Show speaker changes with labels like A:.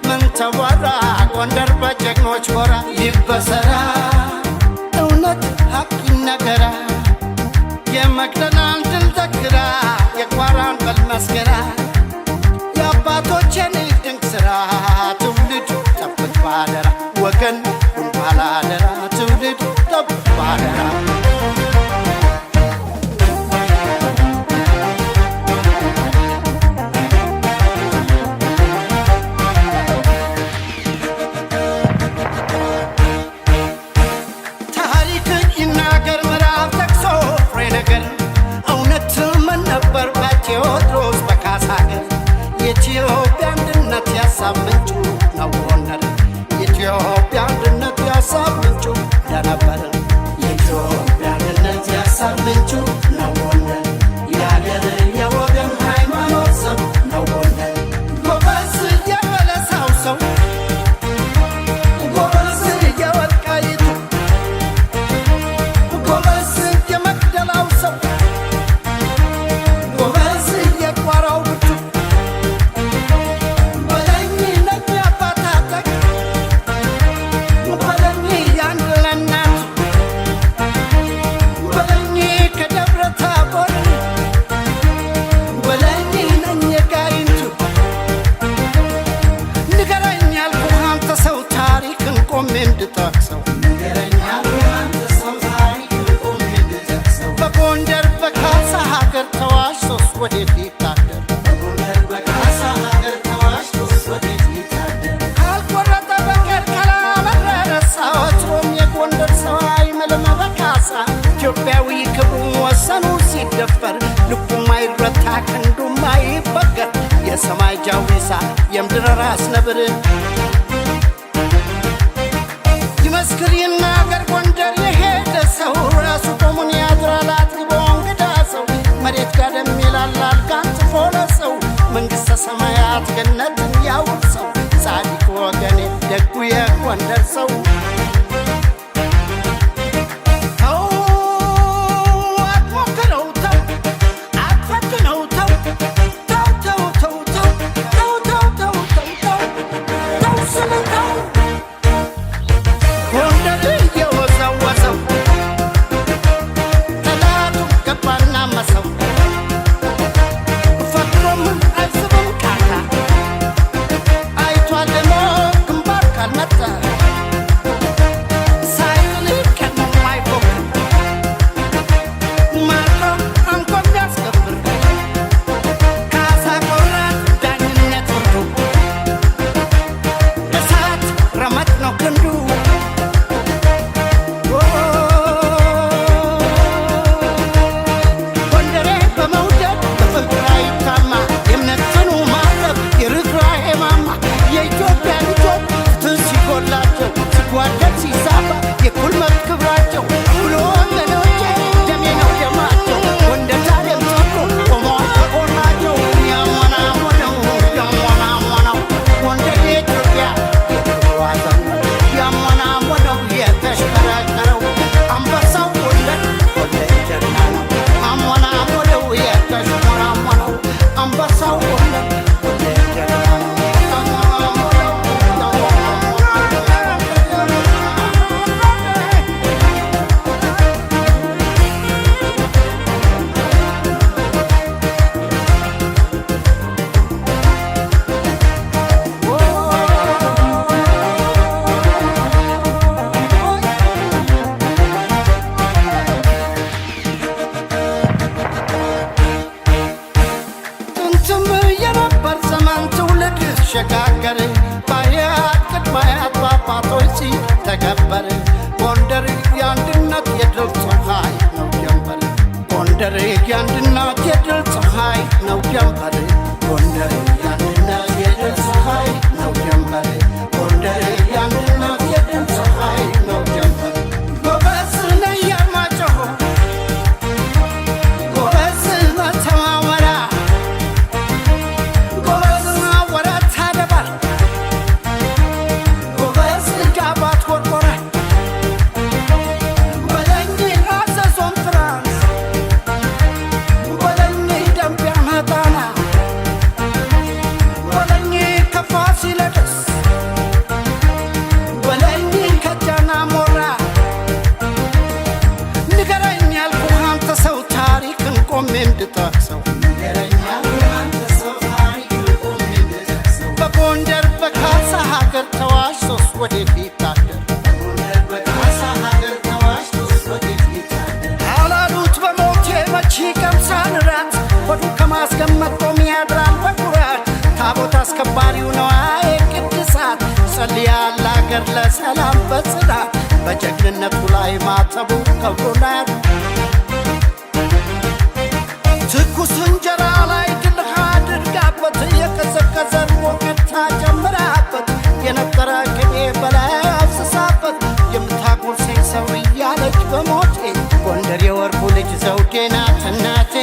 A: ምን ተወራ ጎንደር በጀግኖች ወራ ይበሰራ እውነት ሀቅ ይነገራ የመቅደላን ድል ዘክራ የቋራን በልመስገራ የአባቶችን ድንቅ ስራ ትውልድ ጠብቅ ባደራ ወገን ባላደራ ትውልድ ጠብቅ ባደራ የኢትዮጵያ አንድነት ያሳብ ምንጩ ነው ጎንደር የኢትዮጵያ አንድነት ያሳብ ምንጩ እንደነበር የኢትዮጵያ አንድነት ያሳብ ምንጩ ነው ጎንደር የአገር የወገን ሃይማኖት ሰው ነው ጎንደር ጎበዝ የበለሳው ሰው ጎበዝ የወልቃይቱ ጎበዝ የመቅደላው ሰው ጎበዝ የቋራው በጎንደር በካሳ ሀገር ተዋሽ ሶስት ወዴት ይታደር በጎንደር በካሳ ሀገር ተዋሽ ሶስት ወዴት ይታደር ካልቆረጠ በቀር ካላመረረ ወትሮም የጎንደር ሰው አይምልም በካሳ ኢትዮጵያዊ ክብሩ ወሰኑ ሲደፈር ልቡም አይረታ ክንዱም አይበገር የሰማይ ጃዊሳ የምድር ራስ ነብር ይመስክር ይናገር ጎንደር የሄደ ሰው ራሱ ቆሙን ያድራል አጥግቦ እንግዳ ሰው መሬት ጋደም ይላል አልጋን ጽፎ ለሰው መንግሥተ ሰማያት ገነትን ያውርሰው ጻድቅ ወገኔ ደጉ የጎንደር ሰው ሸጋገር ባያት ቅድማያት ባባቶች ተከበረ ጎንደር የአንድነት የድል ፀሐይ ነው ጀንበር ጎንደር የአንድነት የድል ፀሐይ ነው ጀንበር ጎንደር የአንድነት የድል ፀሐይ ነው ጀንበር ጎንደር የአንድነት የድል ፀሐይ ነው ጀንበር ጎበዝ ነህ የማጨሆ ጎበዝ ተማወራ ጎበዝ ወራት ታደባል ፋሲለደስ በለኝ ከጃና ሞራ ንገረኝ ያልኩህ አንተ ሰው ታሪክን ቆሜ እንድጠቅሰው በጎንደር በካሳ ሀገር ተዋሽቶስ ወዴት ይታደር አላሉት በሞቴ መቼ ቀምሳን ራት ወዱ ከማስገመት ቆም ያድራል በኩራት ታቦት አስከባሪው ነው ቅድሳት ጸልያል አገር ለሰላም በጽናት በጀግንነቱ ላይ ማተቡ ከብሮናት ትኩስ እንጀራ ላይ ድልህ አድርጋበት የቀዘቀዘን ሞቀታ ጨምራበት የነበረ ቅቤ በላይ አፍስሳበት የምታጎርሰኝ ሰው እያለች በሞቴ ጎንደር የወርቁ ልጅ ዘውዴ ናት እናቴ